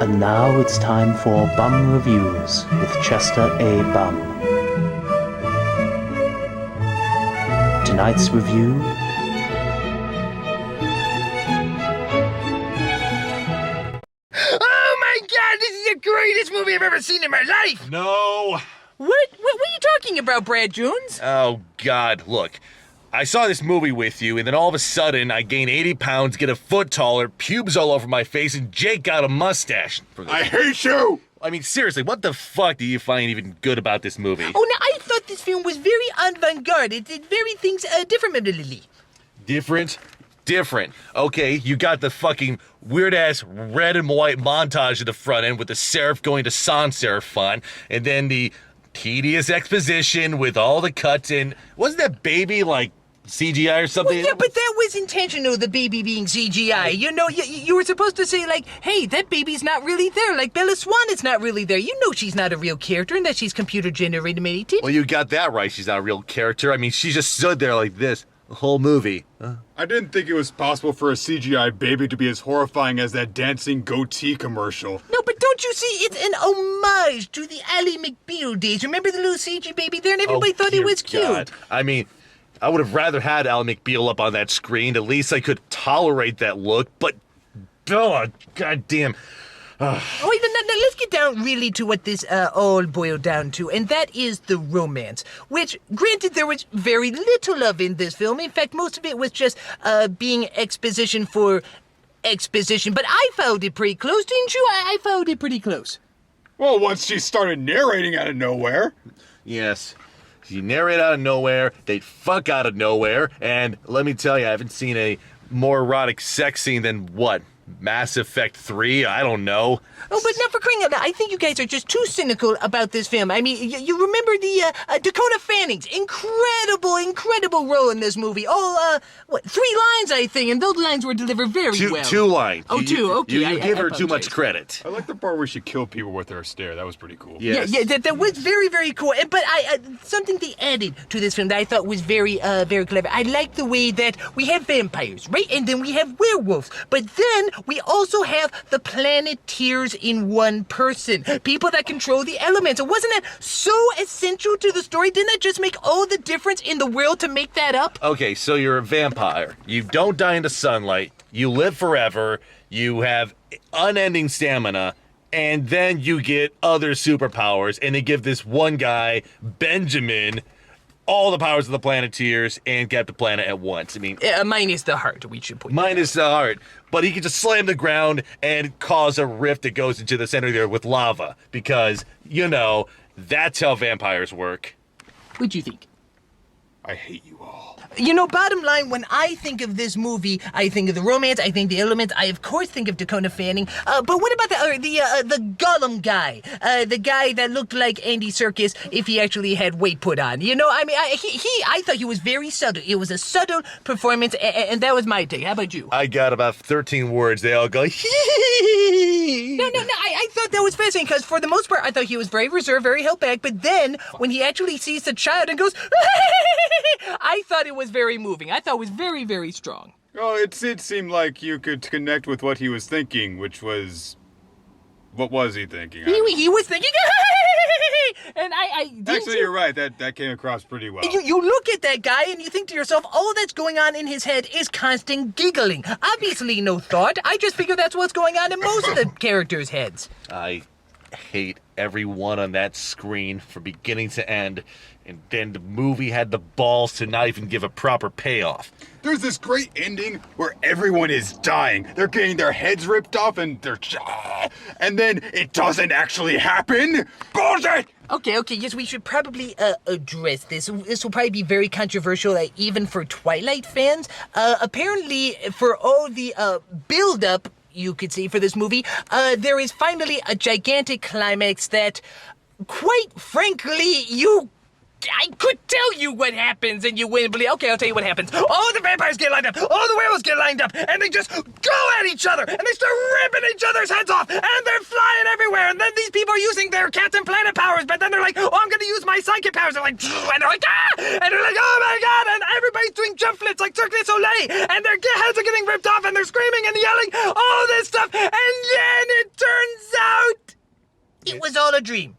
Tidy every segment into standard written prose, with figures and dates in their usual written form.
And now it's time for Bum Reviews with Chester A. Bum. Tonight's review... Oh my god, this is the greatest movie I've ever seen in my life! No. What are you talking about, Brad Jones? Oh, God, look. I saw this movie with you, and then all of a sudden, I gain 80 pounds, get a foot taller, pubes all over my face, and Jake got a mustache. I hate you! I mean, seriously, what the fuck do you find even good about this movie? Oh, now, I thought this film was very avant-garde. It did very things differently. Different. Okay, you got the fucking weird-ass red and white montage at the front end with the serif going to sans serif font, and then the tedious exposition with all the cuts in. Wasn't that baby, like, CGI or something? Well, yeah, but that was intentional, the baby being CGI. You know, you were supposed to say, like, hey, that baby's not really there. Like, Bella Swan is not really there. You know she's not a real character and that she's computer-generated. Well, you got that right. She's not a real character. I mean, she just stood there like this the whole movie. I didn't think it was possible for a CGI baby to be as horrifying as that dancing goatee commercial. No, but don't you see, it's an homage to the Ally McBeal days. Remember the little CG baby there and everybody thought it was cute? God. I mean, I would have rather had Ally McBeal up on that screen. At least I could tolerate that look, but Bella, goddamn. Now, let's get down really to what this all boiled down to, and that is the romance, which, granted, there was very little of in this film. In fact, most of it was just being exposition for exposition, but I found it pretty close, didn't you? I found it pretty close. Well, once she started narrating out of nowhere. Yes. You narrate out of nowhere, they fuck out of nowhere, and let me tell you, I haven't seen a more erotic sex scene than what? Mass Effect 3? I don't know. Oh, but not for crying out loud. I think you guys are just too cynical about this film. I mean, you remember the Dakota Fanning's incredible role in this movie. All, 3 lines, I think, and those lines were delivered very well. Two lines. Oh, two, okay. You give her too apologize. much credit. I like the part where she killed people with her stare. That was pretty cool. Yes. Yeah, that was very cool. But something they added to this film that I thought was very clever. I like the way that we have vampires, right? And then we have werewolves. But then we also have the Planeteers in one person. People that control the elements. And wasn't that so essential to the story? Didn't that just make all the difference in the world to make that up? Okay, so you're a vampire. You don't die in the sunlight. You live forever. You have unending stamina. And then you get other superpowers. And they give this one guy, Benjamin, all the powers of the Planeteers and get the planet at once. I mean... minus the heart, we should point Minus the heart. But he can just slam the ground and cause a rift that goes into the center there with lava. Because, you know, that's how vampires work. What'd you think? I hate you all. You know, bottom line, when I think of this movie, I think of the romance, I think the elements, I of course think of Dakota Fanning. But what about the Gollum guy? The guy that looked like Andy Serkis if he actually had weight put on. You know, I mean, I thought he was very subtle. It was a subtle performance, and that was my take. How about you? I got about 13 words. They all go, hee. No, I thought that was fascinating, because for the most part, I thought he was very reserved, very held back, but then, when he actually sees the child and goes, I thought it was very moving. I thought it was very strong. Oh, it seemed like you could connect with what he was thinking, which was... What was he thinking? He was thinking, and Actually, you're right. That came across pretty well. You look at that guy and you think to yourself, all that's going on in his head is constant giggling. Obviously no thought. I just figure that's what's going on in most of the characters' heads. I hate everyone on that screen from beginning to end. And then the movie had the balls to not even give a proper payoff. There's this great ending where everyone is dying. They're getting their heads ripped off and and then it doesn't actually happen. Bullshit! Okay, yes, we should probably address this. This will probably be very controversial, even for Twilight fans. Apparently, for all the build-up, you could say, for this movie, there is finally a gigantic climax that, quite frankly, I could tell you what happens and you wouldn't believe. Okay, I'll tell you what happens. All the vampires get lined up. All the werewolves get lined up. And they just go at each other. And they start ripping each other's heads off. And they're flying everywhere. And then these people are using their Captain Planet powers. But then they're like, oh, I'm going to use my psychic powers. They're like, and they're like, ah! And they're like, oh my God. And everybody's doing jump flips like Cirque du Soleil. And their heads are getting ripped off. And they're screaming and yelling. All this stuff. And then it turns It was all a dream.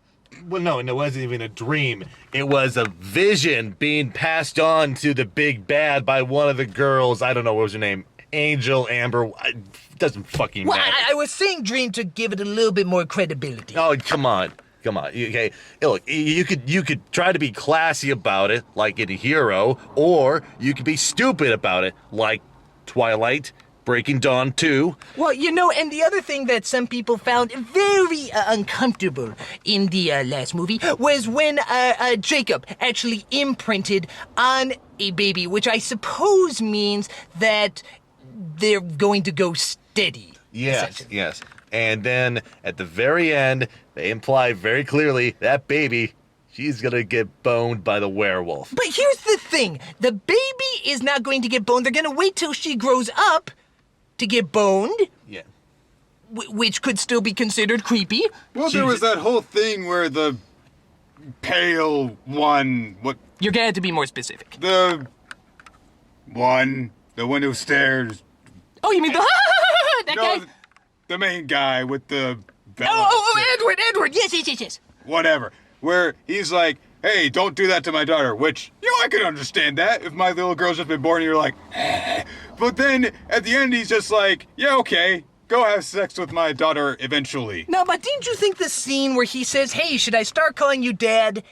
Well, no, and it wasn't even a dream. It was a vision being passed on to the big bad by one of the girls. I don't know, what was her name? Angel, Amber, doesn't fucking Well, matter. I was saying dream to give it a little bit more credibility. Oh, come on. Okay, look, you could try to be classy about it, like in a hero, or you could be stupid about it, like Twilight, Breaking Dawn 2. Well, and the other thing that some people found very uncomfortable in the last movie was when Jacob actually imprinted on a baby, which I suppose means that they're going to go steady. Yes. And then at the very end, they imply very clearly that baby, she's gonna get boned by the werewolf. But here's the thing. The baby is not going to get boned. They're going to wait till she grows up to get boned, Yeah. which could still be considered creepy. Well, there was that whole thing where the pale one, You're going to have to be more specific. the one who stares. Oh, you mean the that No, guy? the main guy with the bell. Edward. Yes. Whatever. Where he's like, hey, don't do that to my daughter, which, I could understand that if my little girl's just been born and you're like, eh. But then at the end, he's just like, yeah, okay, go have sex with my daughter eventually. No, but didn't you think the scene where he says, hey, should I start calling you Dad?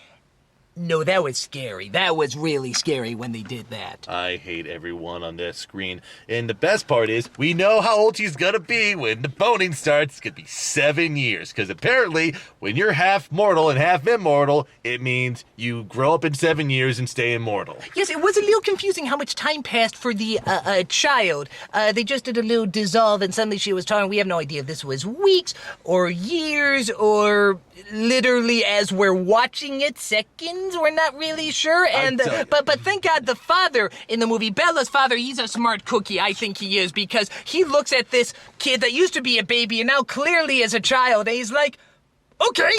No, that was scary. That was really scary when they did that. I hate everyone on this screen. And the best part is, we know how old she's gonna be when the boning starts. It's gonna be 7 years. Because apparently, when you're half mortal and half immortal, it means you grow up in 7 years and stay immortal. Yes, it was a little confusing how much time passed for the child. They just did a little dissolve and suddenly she was talking. We have no idea if this was weeks or years or literally as we're watching it, seconds. We're not really sure. And but thank God the father in the movie, Bella's father, he's a smart cookie. I think he is, because he looks at this kid that used to be a baby and now clearly is a child, and he's like, okay.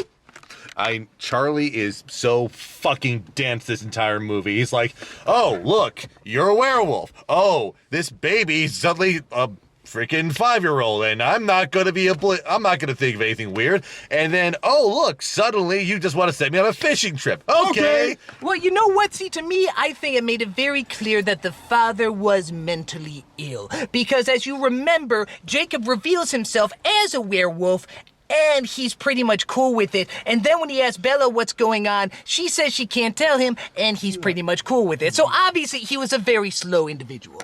Charlie is so fucking dense this entire movie. He's like, oh, look, you're a werewolf. Oh, this baby's suddenly a freaking 5-year-old, and I'm not gonna think of anything weird. And then, oh, look, suddenly you just want to send me on a fishing trip. Okay. Well, you know what? See, to me, I think it made it very clear that the father was mentally ill. Because as you remember, Jacob reveals himself as a werewolf, and he's pretty much cool with it. And then when he asks Bella what's going on, she says she can't tell him, and he's pretty much cool with it. So obviously, he was a very slow individual.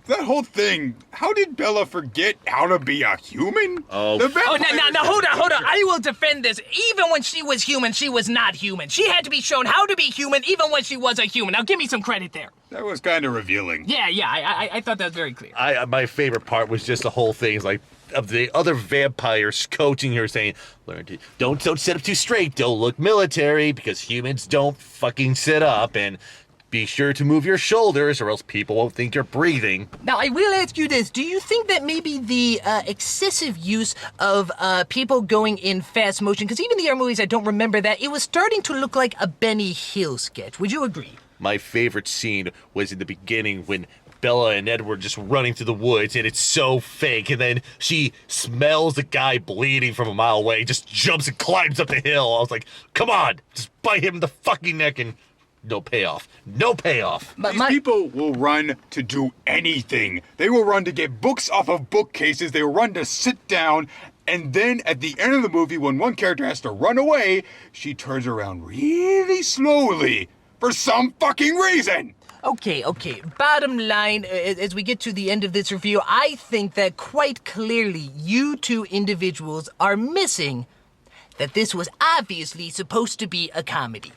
That whole thing, how did Bella forget how to be a human? Oh. The Oh, vampires- no, hold on. I will defend this. Even when she was human, she was not human. She had to be shown how to be human even when she was a human. Now, give me some credit there. That was kind of revealing. Yeah, I thought that was very clear. My favorite part was just the whole thing. It's like, of the other vampires coaching her, saying, don't sit up too straight, don't look military, because humans don't fucking sit up, and be sure to move your shoulders or else people won't think you're breathing. Now, I will ask you this. Do you think that maybe the excessive use of people going in fast motion, because even the other movies, I don't remember that, it was starting to look like a Benny Hill sketch. Would you agree? My favorite scene was in the beginning when Bella and Edward just running through the woods, and it's so fake, and then she smells the guy bleeding from a mile away, just jumps and climbs up the hill. I was like, come on, just bite him in the fucking neck, and no payoff. But These people will run to do anything. They will run to get books off of bookcases. They will run to sit down. And then at the end of the movie, when one character has to run away, she turns around really slowly for some fucking reason. Okay. Bottom line, as we get to the end of this review, I think that quite clearly you two individuals are missing that this was obviously supposed to be a comedy.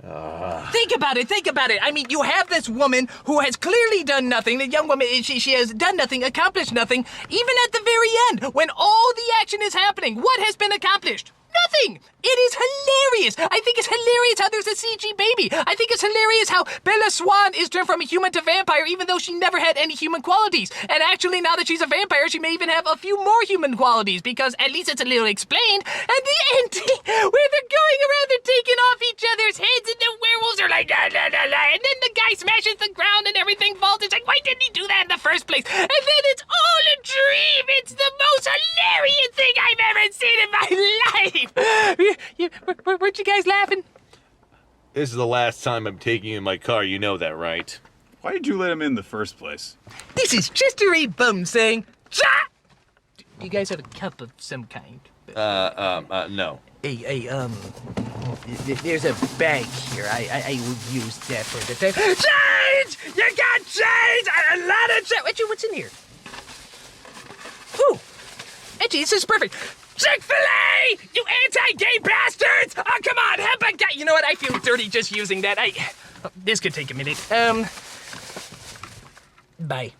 Think about it. I mean, you have this woman who has clearly done nothing. The young woman, she has done nothing, accomplished nothing. Even at the very end, when all the action is happening, what has been accomplished? Nothing! It is hilarious! I think it's hilarious how there's a CG baby! I think it's hilarious how Bella Swan is turned from a human to vampire even though she never had any human qualities. And actually, now that she's a vampire, she may even have a few more human qualities because at least it's a little explained. And the ending, where they're going around, they're taking off each other's heads and the werewolves are like, la la la la, and then the guy smashes the ground and everything falls. It's like, why didn't he do that in the first place? And then it's all a dream! It's the most hilarious thing I've ever seen! What you guys laughing? This is the last time I'm taking you in my car. You know that, right? Why did you let him in the first place? This is Chester A. Bum saying, cha! You guys have a cup of some kind. No. Hey, there's a bag here. I will use that for the thing. Change! You got change! A lot of change! What's in here? Ooh! Actually, this is perfect. Chick-fil-A! You anti-gay bastards! Oh, come on, have a guy. You know what? I feel dirty just using that. This could take a minute. Bye.